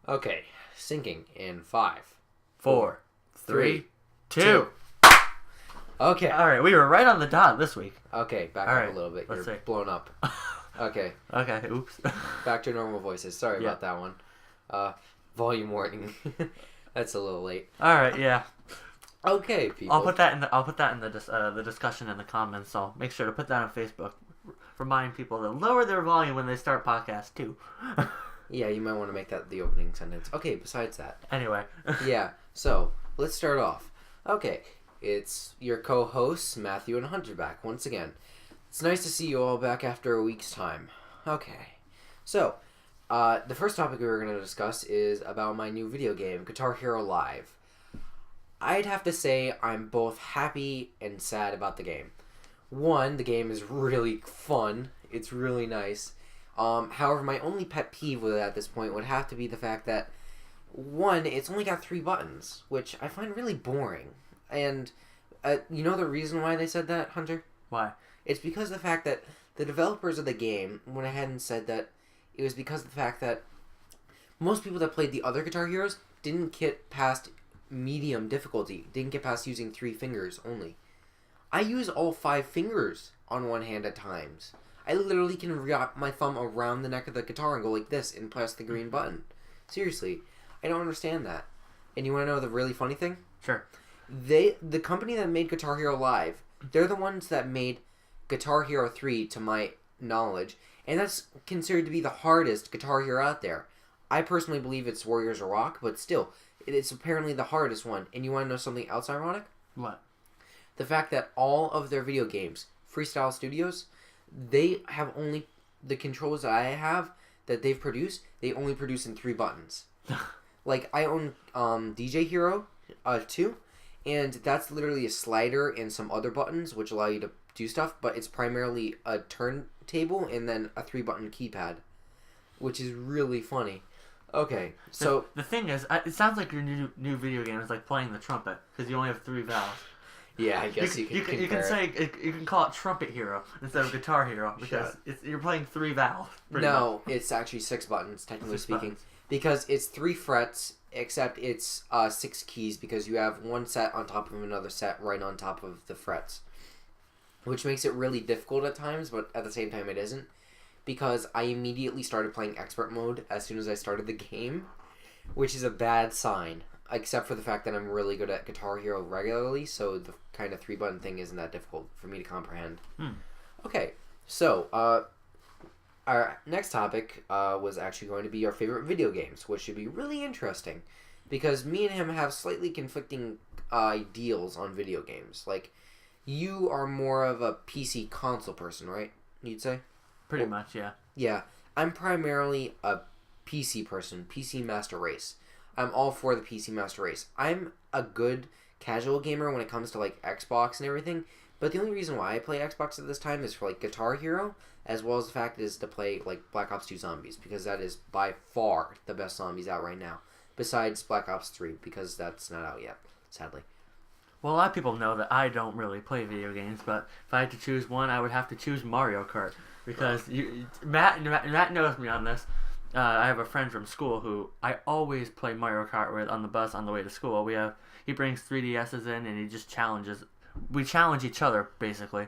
Okay, syncing in 5, 4, 3, 2. Okay. Alright, we were right on the dot this week. Okay, back up a little bit. You're blown up. Okay. Okay, oops. Back to normal voices. Sorry about that one. Volume warning. That's a little late. Alright, yeah. Okay, people. I'll put that in the discussion in the comments, so make sure to put that on Facebook. Remind people to lower their volume when they start podcasts too. Yeah, you might want to make that the opening sentence. Okay, besides that. Anyway. Yeah, so, let's start off. Okay, it's your co-hosts, Matthew and Hunter, back once again. It's nice to see you all back after a week's time. Okay, so, the first topic we were going to discuss is about my new video game, Guitar Hero Live. I'd have to say I'm both happy and sad about the game. One, the game is really fun. It's really nice. However, my only pet peeve with it at this point would have to be the fact that, one, it's only got 3 buttons, which I find really boring. And, you know the reason why they said that, Hunter? Why? It's because of the fact that the developers of the game went ahead and said that it was because of the fact that most people that played the other Guitar Heroes didn't get past medium difficulty, didn't get past using 3 fingers only. I use all 5 fingers on one hand at times. I literally can wrap my thumb around the neck of the guitar and go like this and press the green button. Seriously, I don't understand that. And you want to know the really funny thing? Sure. The company that made Guitar Hero Live, they're the ones that made Guitar Hero 3, to my knowledge, and that's considered to be the hardest Guitar Hero out there. I personally believe it's Warriors of Rock, but still, it's apparently the hardest one. And you want to know something else ironic? What? The fact that all of their video games, Freestyle Studios, they have only, the controls that I have that they've produced, they only produce in 3 buttons. Like, I own DJ Hero 2, and that's literally a slider and some other buttons which allow you to do stuff, but it's primarily a turntable and then a 3-button keypad, which is really funny. Okay, so the thing is, it sounds like your new video game is like playing the trumpet because you only have 3 valves. Yeah, I guess you can call it Trumpet Hero instead of Guitar Hero because you're playing 3 valves. No, it's actually 6 buttons, technically speaking, because it's 3 frets, except it's 6 keys because you have one set on top of another set right on top of the frets, which makes it really difficult at times, but at the same time it isn't, because I immediately started playing expert mode as soon as I started the game, which is a bad sign. Except for the fact that I'm really good at Guitar Hero regularly, so the kind of 3-button thing isn't that difficult for me to comprehend. Okay, so, our next topic was actually going to be our favorite video games, which should be really interesting, because me and him have slightly conflicting ideals on video games. Like, you are more of a PC console person, right? You'd say? Pretty much, yeah. Yeah, I'm primarily a PC person, PC Master Race. I'm all for the PC Master Race. I'm a good casual gamer when it comes to, like, Xbox and everything, but the only reason why I play Xbox at this time is for, like, Guitar Hero, as well as the fact is to play, like, Black Ops 2 Zombies, because that is by far the best zombies out right now, besides Black Ops 3, because that's not out yet, sadly. Well, a lot of people know that I don't really play video games, but if I had to choose one, I would have to choose Mario Kart, because Matt knows me on this. I have a friend from school who I always play Mario Kart with on the bus on the way to school. He brings 3DSs in and he just challenges. We challenge each other basically,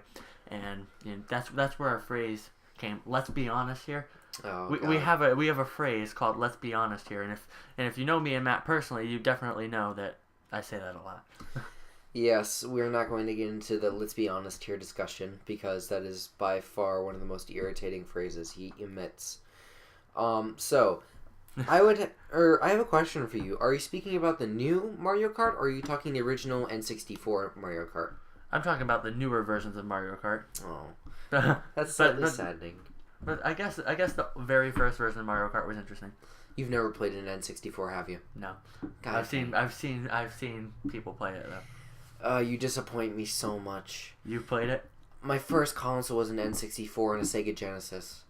and that's where our phrase came. Let's be honest here. We have a phrase called "Let's be honest here," and if you know me and Matt personally, you definitely know that I say that a lot. Yes, we're not going to get into the "let's be honest here" discussion because that is by far one of the most irritating phrases he emits. So, I have a question for you. Are you speaking about the new Mario Kart, or are you talking the original N64 Mario Kart? I'm talking about the newer versions of Mario Kart. Oh, that's slightly saddening. But I guess the very first version of Mario Kart was interesting. You've never played an N64, have you? No. God, I've seen people play it though. You disappoint me so much. You played it? My first console was an N64 and a Sega Genesis.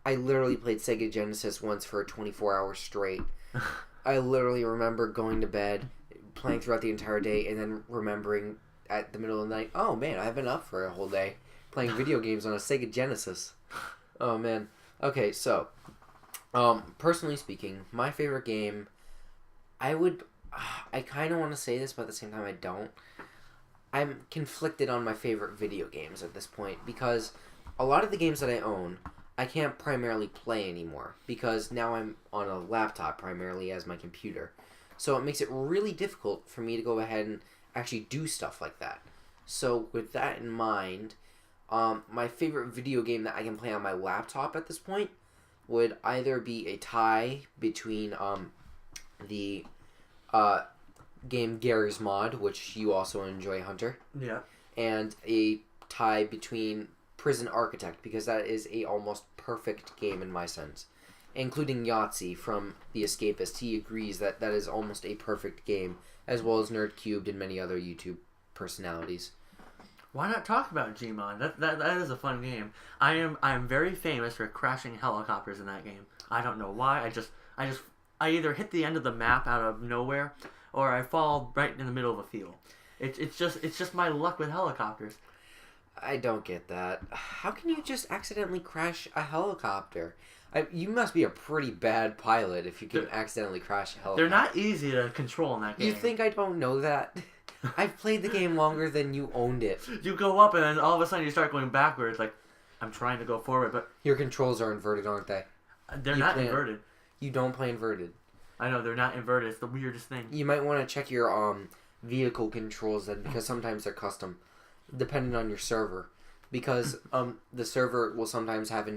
I literally played Sega Genesis once for 24 hours straight. I literally remember going to bed, playing throughout the entire day, and then remembering at the middle of the night, oh man, I've been up for a whole day playing video games on a Sega Genesis. Oh man. Okay, so Personally speaking, my favorite game, I kind of want to say this, but at the same time I don't. I'm conflicted on my favorite video games at this point because a lot of the games that I own, I can't primarily play anymore because now I'm on a laptop primarily as my computer. So it makes it really difficult for me to go ahead and actually do stuff like that. So with that in mind, my favorite video game that I can play on my laptop at this point would either be a tie between the game Gary's Mod, which you also enjoy, Hunter. Yeah. And a tie between Prison Architect, because that is a almost perfect game in my sense. Including Yahtzee from The Escapist. He agrees that that is almost a perfect game, as well as Nerd Cubed and many other YouTube personalities. Why not talk about Gmod? That is a fun game. I am very famous for crashing helicopters in that game. I don't know why. I either hit the end of the map out of nowhere, or I fall right in the middle of a field. It's just my luck with helicopters. I don't get that. How can you just accidentally crash a helicopter? You must be a pretty bad pilot if you can accidentally crash a helicopter. They're not easy to control in that game. You think I don't know that? I've played the game longer than you owned it. You go up and then all of a sudden you start going backwards. Like, I'm trying to go forward, but your controls are inverted, aren't they? They're not inverted. You don't play inverted. I know, they're not inverted. It's the weirdest thing. You might want to check your vehicle controls then, because sometimes they're custom, depending on your server. Because the server will sometimes have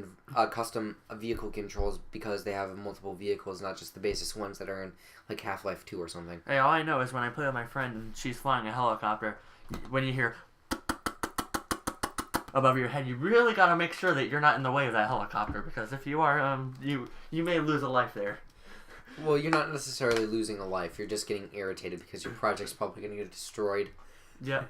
custom vehicle controls because they have multiple vehicles, not just the basic ones that are in like Half-Life 2 or something. Hey, all I know is when I play with my friend and she's flying a helicopter, when you hear above your head, you really got to make sure that you're not in the way of that helicopter, because if you are, you may lose a life there. Well, you're not necessarily losing a life. You're just getting irritated because your project's probably going to get destroyed. Yeah,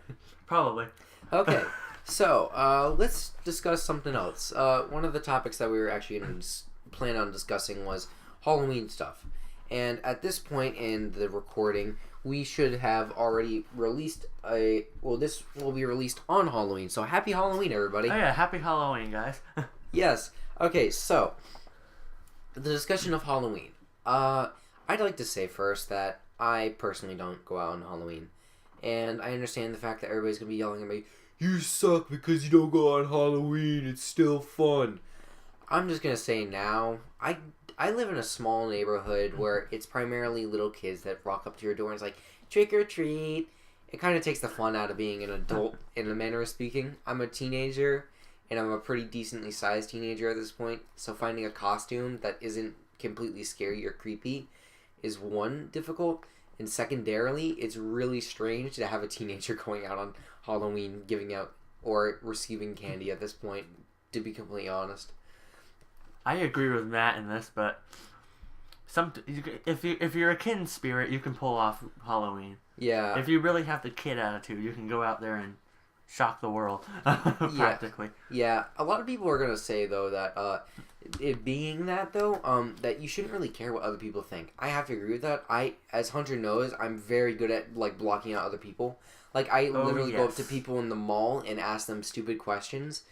probably. Okay. So, let's discuss something else. One of the topics that we were actually going to plan on discussing was Halloween stuff. And at this point in the recording, we should have already released this will be released on Halloween. So, happy Halloween, everybody. Oh yeah, happy Halloween, guys. Yes. Okay, so, the discussion of Halloween. I'd like to say first that I personally don't go out on Halloween. And I understand the fact that everybody's going to be yelling at me, "You suck because you don't go on Halloween. It's still fun." I'm just going to say now, I live in a small neighborhood where it's primarily little kids that rock up to your door and it's like, "Trick or treat." It kind of takes the fun out of being an adult in a manner of speaking. I'm a teenager, and I'm a pretty decently sized teenager at this point. So finding a costume that isn't completely scary or creepy is one, difficult. And secondarily, it's really strange to have a teenager going out on Halloween giving out or receiving candy at this point, to be completely honest. I agree with Matt in this, but if you're a kid in spirit, you can pull off Halloween. Yeah. If you really have the kid attitude, you can go out there and shock the world, practically. Yeah. A lot of people are gonna say though that it being that though, that you shouldn't really care what other people think. I have to agree with that. As Hunter knows, I'm very good at like blocking out other people. Like I literally go up to people in the mall and ask them stupid questions,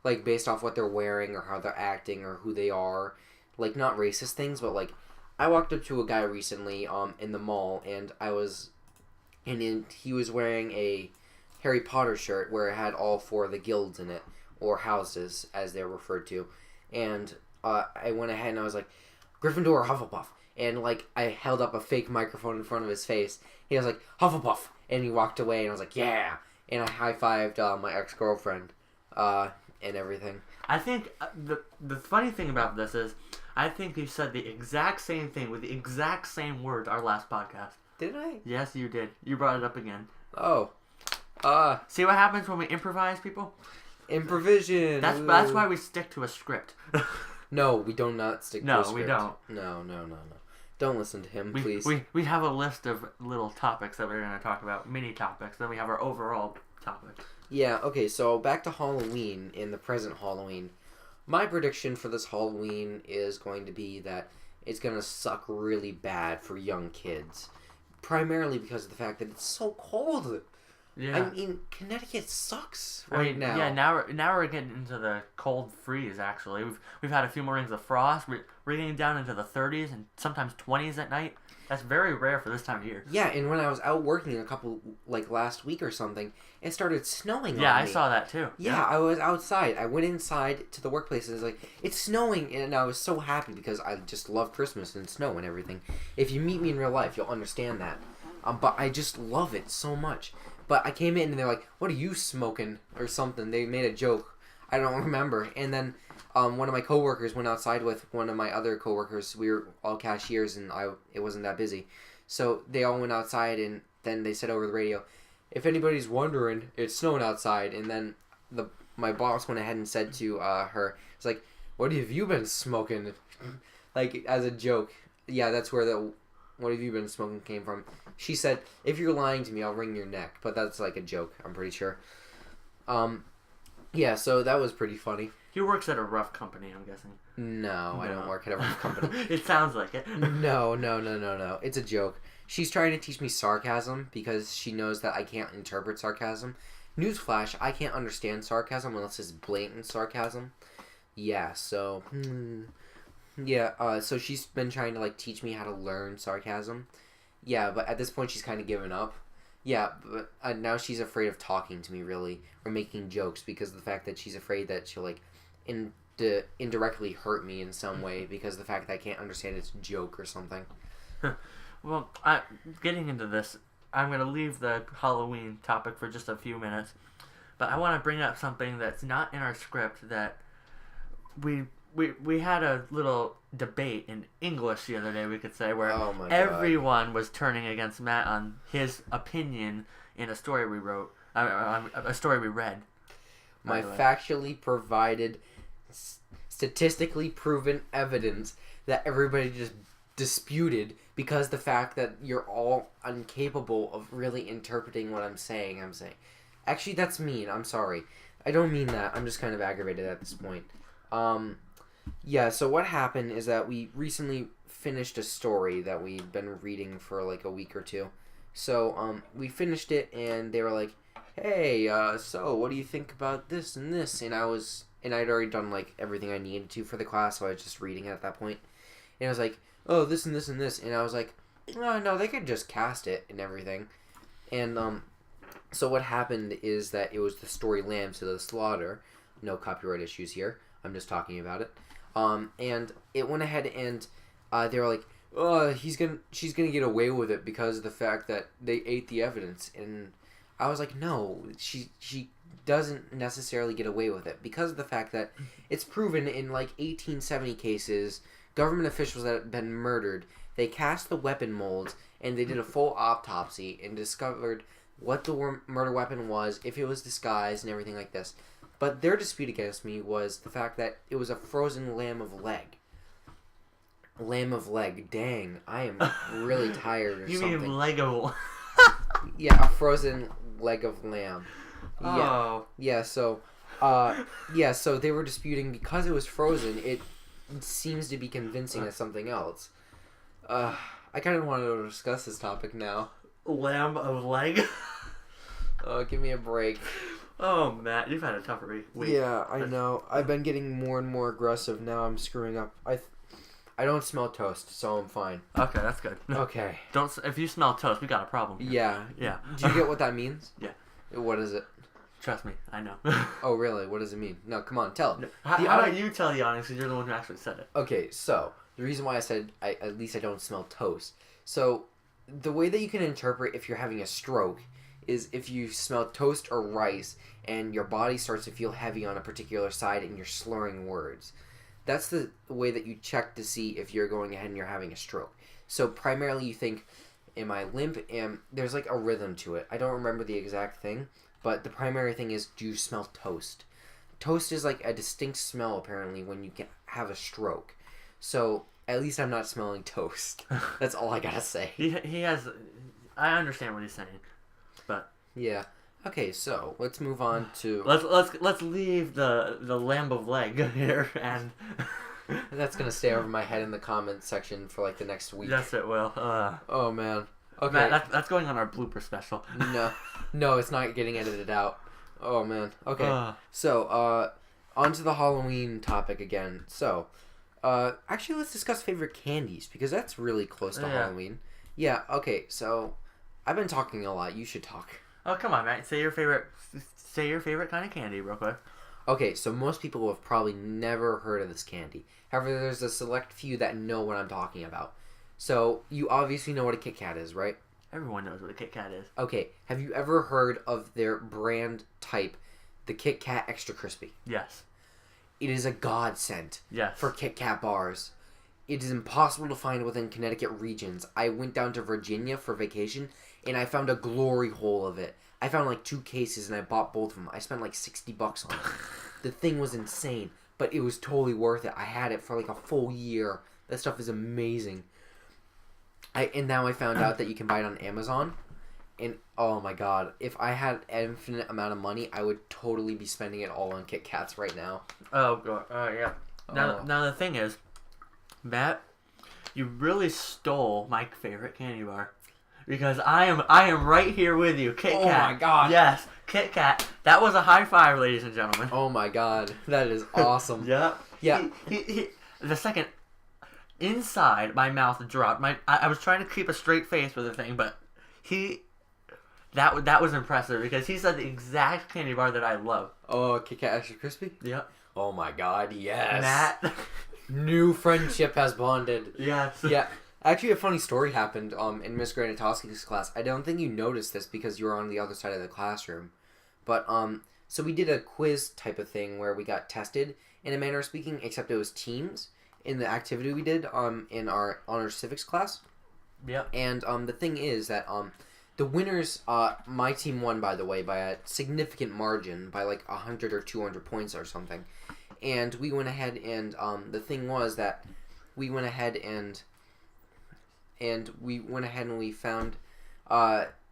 like based off what they're wearing or how they're acting or who they are. Like not racist things, but like I walked up to a guy recently in the mall and he was wearing a Harry Potter shirt where it had all four of the guilds in it, or houses as they're referred to. And I went ahead and I was like, "Gryffindor or Hufflepuff?" And like I held up a fake microphone in front of his face. He was like, "Hufflepuff," and he walked away. And I was like, "Yeah!" And I high-fived my ex-girlfriend and everything. I think the funny thing about this is, I think you said the exact same thing with the exact same words our last podcast. Did I? Yes, you did. You brought it up again. Oh. See what happens when we improvise, people? Improvision. That's why we stick to a script. No, we do not stick to a script. No, we don't. No. Don't listen to him, please. We have a list of little topics that we're going to talk about, mini topics. Then we have our overall topic. Yeah, okay, so back to Halloween, in the present Halloween. My prediction for this Halloween is going to be that it's going to suck really bad for young kids. Primarily because of the fact that it's so cold. Yeah. I mean, Connecticut sucks right now. Yeah, now we're getting into the cold freeze. Actually, we've had a few more rings of frost. We're getting down into the 30s and sometimes 20s at night. That's very rare for this time of year. Yeah, and when I was out working last week or something, it started snowing. Yeah, on I me. saw that too. Yeah, I was outside. I went inside to the workplace and it was like, it's snowing, and I was so happy because I just love Christmas and snow and everything. If you meet me in real life, you'll understand that. But I just love it so much. But I came in and they're like, "What are you smoking?" or something. They made a joke. I don't remember. And then one of my coworkers went outside with one of my other coworkers. We were all cashiers and it wasn't that busy. So they all went outside and then they said over the radio, "If anybody's wondering, it's snowing outside." And then my boss went ahead and said to her, "It's like, what have you been smoking?" Like as a joke. Yeah, that's where the "what have you been smoking" came from. She said, "If you're lying to me, I'll wring your neck." But that's like a joke, I'm pretty sure. Yeah, so that was pretty funny. He works at a rough company, I'm guessing. No, I don't work at a rough company. It sounds like it. No. It's a joke. She's trying to teach me sarcasm because she knows that I can't interpret sarcasm. Newsflash, I can't understand sarcasm unless it's blatant sarcasm. Yeah, so... Yeah, so she's been trying to, like, teach me how to learn sarcasm. Yeah, but at this point she's kind of given up. Yeah, but now she's afraid of talking to me, really, or making jokes because of the fact that she's afraid that she'll, like, indirectly hurt me in some way because of the fact that I can't understand its joke or something. Well, getting into this, I'm going to leave the Halloween topic for just a few minutes, but I want to bring up something that's not in our script that we had a little debate in English the other day, we could say, where everyone was turning against Matt on his opinion in a story we wrote, a story we read. My factually provided, statistically proven evidence that everybody just disputed because the fact that you're all incapable of really interpreting what I'm saying. Actually, that's mean. I'm sorry. I don't mean that. I'm just kind of aggravated at this point. Yeah, so what happened is that we recently finished a story that we'd been reading for like a week or two. So, we finished it and they were like, "Hey, so what do you think about this and this?" And I'd already done like everything I needed to for the class, so I was just reading it at that point. And I was like, "Oh, this and this and this." And I was like, "Oh, no, they could just cast it and everything." And, so what happened is that it was the story Lambs to the Slaughter. No copyright issues here. I'm just talking about it. And it went ahead and they were like, "Oh, she's gonna get away with it because of the fact that they ate the evidence." And I was like, "No, she doesn't necessarily get away with it because of the fact that it's proven in like 1870 cases, government officials that have been murdered, they cast the weapon molds and they did a full autopsy and discovered what the murder weapon was, if it was disguised and everything like this. But their dispute against me was the fact that it was a frozen lamb of leg. Lamb of leg. Dang, I am really tired or something. You mean Lego? Yeah, a frozen leg of lamb. Oh. Yeah, so they were disputing because it was frozen, it seems to be convincing as something else. I kind of wanted to discuss this topic now. Lamb of leg? Oh, give me a break. Oh, Matt, you've had a tough week. Yeah, I know. I've been getting more and more aggressive. Now I'm screwing up. I don't smell toast, so I'm fine. Okay, that's good. Okay. If you smell toast, we got a problem. Yeah. Yeah. Do you get what that means? Yeah. What is it? Trust me, I know. Oh, really? What does it mean? No, come on, tell. How about you tell the audience because you're the one who actually said it? Okay, so the reason why I said at least I don't smell toast. So the way that you can interpret if you're having a stroke is if you smell toast or rice and your body starts to feel heavy on a particular side and you're slurring words. That's the way that you check to see if you're going ahead and you're having a stroke. So primarily you think, am I limp? And there's like a rhythm to it. I don't remember the exact thing, but the primary thing is, do you smell toast? Toast is like a distinct smell apparently when you have a stroke. So at least I'm not smelling toast. That's all I gotta say. He has... I understand what he's saying, but... Yeah. Okay, so let's move on to... Let's leave the lamb of leg here, and... That's gonna stay over my head in the comments section for like the next week. Yes, it will. Oh, man. Okay. Matt, that's going on our blooper special. No, it's not getting edited out. Oh man. Okay. So, on to the Halloween topic again. So, actually, let's discuss favorite candies because that's really close to Halloween. Yeah. Okay. So, I've been talking a lot. You should talk. Oh, come on, Matt. Say your favorite kind of candy real quick. Okay, so most people have probably never heard of this candy. However, there's a select few that know what I'm talking about. So, you obviously know what a Kit Kat is, right? Everyone knows what a Kit Kat is. Okay, have you ever heard of their brand type, the Kit Kat Extra Crispy? Yes. It is a godsend Yes. for Kit Kat bars. It is impossible to find within Connecticut regions. I went down to Virginia for vacation, and I found a glory hole of it. I found like 2 cases, and I bought both of them. I spent like $60 on it. The thing was insane, but it was totally worth it. I had it for like a full year. That stuff is amazing. And now I found out that you can buy it on Amazon. And oh my god, if I had an infinite amount of money, I would totally be spending it all on Kit Kats right now. Oh god. Oh yeah. Now the thing is, Matt, you really stole my favorite candy bar. Because I am right here with you, Kit Kat. Oh my god. Yes, Kit Kat. That was a high five, ladies and gentlemen. Oh my god, that is awesome. Yeah. Yeah. The second inside my mouth dropped. I was trying to keep a straight face with the thing, but that was impressive because he said the exact candy bar that I love. Oh, Kit Kat Extra Crispy? Yep. Oh my god, yes. Matt. New friendship has bonded. Yes. Yeah. Actually, a funny story happened in Miss Granatowski's class. I don't think you noticed this because you were on the other side of the classroom. But, so we did a quiz type of thing where we got tested, in a manner of speaking, except it was teams in the activity we did in our honors civics class. Yep. And the thing is that the winners, my team won, by the way, by a significant margin, by like 100 or 200 points or something. And we went ahead and the thing was that we went ahead and we found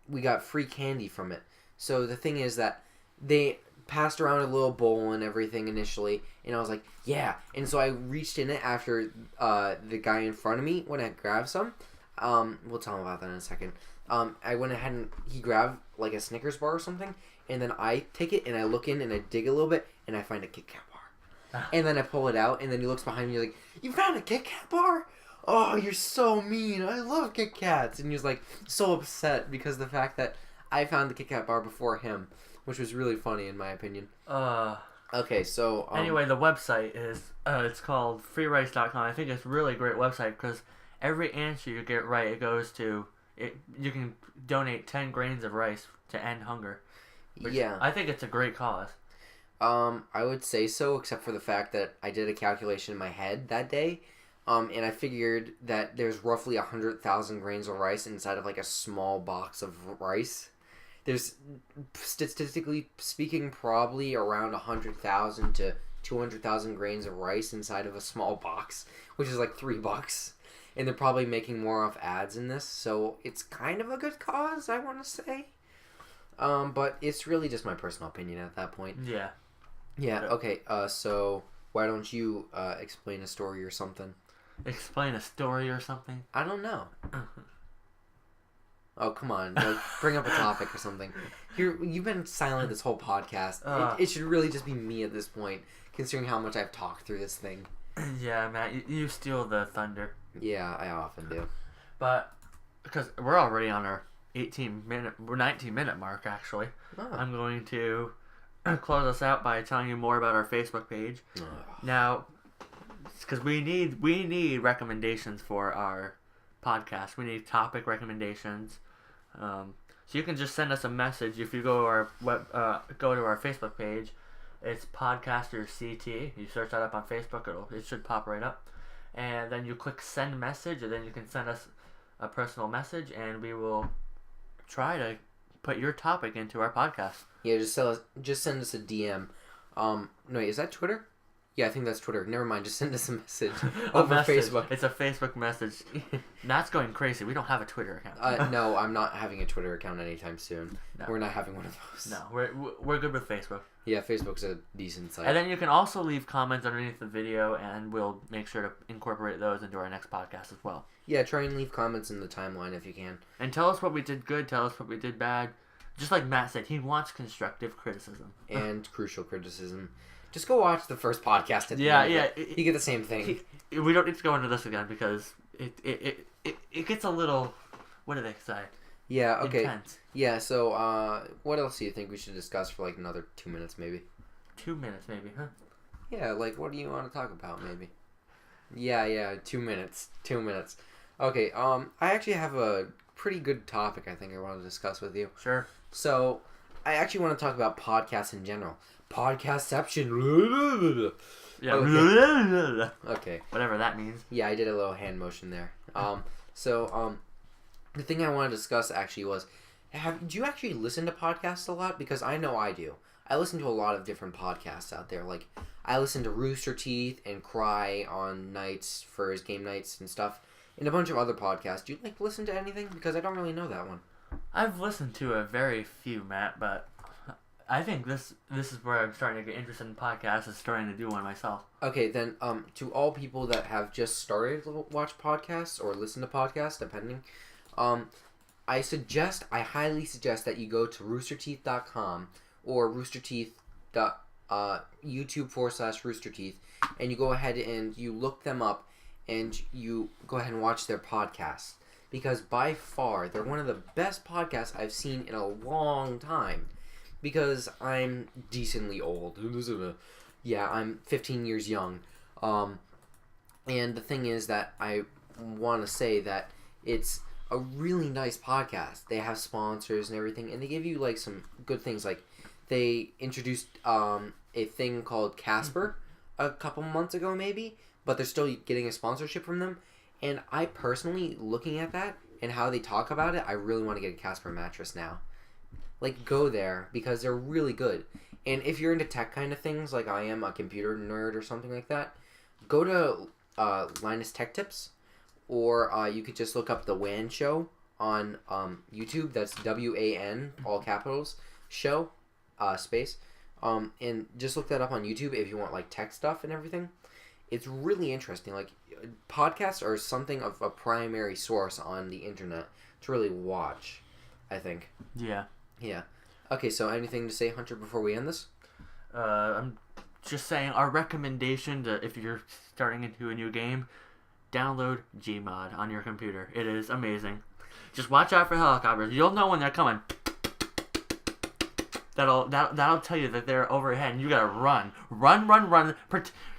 we got free candy from it. So the thing is that they passed around a little bowl and everything initially, and I was like, yeah. And so I reached in it after the guy in front of me went and grabbed some. We'll tell him about that in a second. I went ahead and he grabbed like a Snickers bar or something, and then I take it and I look in and I dig a little bit and I find a Kit Kat bar. And then I pull it out and then he looks behind me like, you found a Kit Kat bar? Oh, you're so mean. I love Kit Kats. And he was like so upset because of the fact that I found the Kit Kat bar before him, which was really funny in my opinion. Okay, so anyway, the website is it's called freerice.com. I think it's a really great website because every answer you get right, it goes to it. You can donate 10 grains of rice to end hunger. Yeah, I think it's a great cause. I would say so, except for the fact that I did a calculation in my head that day. And I figured that there's roughly 100,000 grains of rice inside of like a small box of rice. There's, statistically speaking, probably around 100,000 to 200,000 grains of rice inside of a small box, which is like $3. And they're probably making more off ads in this, so it's kind of a good cause, I want to say. But it's really just my personal opinion at that point. Yeah. Yeah, okay, so why don't you explain a story or something? Explain a story or something? I don't know. Oh, come on. Like, bring up a topic or something. You've been silent this whole podcast. It should really just be me at this point, considering how much I've talked through this thing. Yeah, Matt, you steal the thunder. Yeah, I often do. But, because we're already on our 19-minute mark, actually. Oh. I'm going to close us out by telling you more about our Facebook page. Now, because we need recommendations for our podcast. We need topic recommendations. So you can just send us a message if you go to our Facebook page. It's Podcaster CT. You search that up on Facebook, it should pop right up. And then you click send message, and then you can send us a personal message, and we will try to put your topic into our podcast. Yeah, just send us a DM. No, wait, is that Twitter? Yeah, I think that's Twitter. Never mind, just send us a message over Facebook. It's a Facebook message. That's going crazy. We don't have a Twitter account. No, I'm not having a Twitter account anytime soon. No. We're not having one of those. No, we're good with Facebook. Yeah, Facebook's a decent site. And then you can also leave comments underneath the video, and we'll make sure to incorporate those into our next podcast as well. Yeah, try and leave comments in the timeline if you can. And tell us what we did good, tell us what we did bad. Just like Matt said, he wants constructive criticism. And crucial criticism. Just go watch the first podcast at the Yeah, end. yeah. You get the same thing. We don't need to go into this again because it gets a little, what do they say? Yeah, okay. Intense. Yeah, so what else do you think we should discuss for like another 2 minutes maybe? 2 minutes maybe, huh? Yeah, like what do you want to talk about maybe? Yeah, 2 minutes. 2 minutes. Okay, I actually have a pretty good topic I think I want to discuss with you. Sure. So, I actually want to talk about podcasts in general. Podcastception. Yeah. Okay. Whatever that means. Yeah, I did a little hand motion there. The thing I want to discuss actually was, do you actually listen to podcasts a lot? Because I know I do. I listen to a lot of different podcasts out there. Like, I listen to Rooster Teeth and Cry on nights for his game nights and stuff, and a bunch of other podcasts. Do you like to listen to anything? Because I don't really know that one. I've listened to a very few, Matt, but I think this is where I'm starting to get interested in podcasts and starting to do one myself. Okay, then, to all people that have just started to watch podcasts or listen to podcasts, depending, I highly suggest that you go to roosterteeth.com or YouTube/Rooster Teeth, and you go ahead and you look them up and you go ahead and watch their podcasts. Because by far, they're one of the best podcasts I've seen in a long time. Because I'm decently old. Yeah, I'm 15 years young. And the thing is that I want to say that it's a really nice podcast. They have sponsors and everything, and they give you like some good things. Like they introduced a thing called Casper a couple months ago, maybe, but they're still getting a sponsorship from them. And I personally, looking at that and how they talk about it, I really want to get a Casper mattress now. Like, go there because they're really good. And if you're into tech kind of things, like I am, a computer nerd or something like that, go to Linus Tech Tips. Or you could just look up The WAN Show on YouTube. That's WAN, all capitals, show, space. And just look that up on YouTube if you want like tech stuff and everything. It's really interesting. Like, podcasts are something of a primary source on the internet to really watch, I think. Yeah. Yeah. Okay, so anything to say, Hunter, before we end this? I'm just saying our recommendation to, if you're starting into a new game, download Gmod on your computer. It is amazing. Just watch out for helicopters. You'll know when they're coming. That'll tell you that they're overhead, and you gotta run. Run.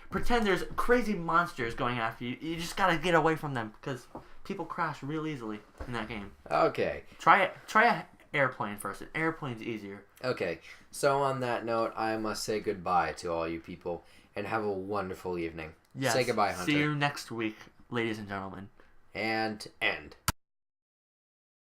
Pretend there's crazy monsters going after you. You just gotta get away from them because people crash real easily in that game. Okay. Try a airplane first. An airplane's easier. Okay. So on that note, I must say goodbye to all you people and have a wonderful evening. Yes. Say goodbye, Hunter. See you next week, ladies and gentlemen. And end.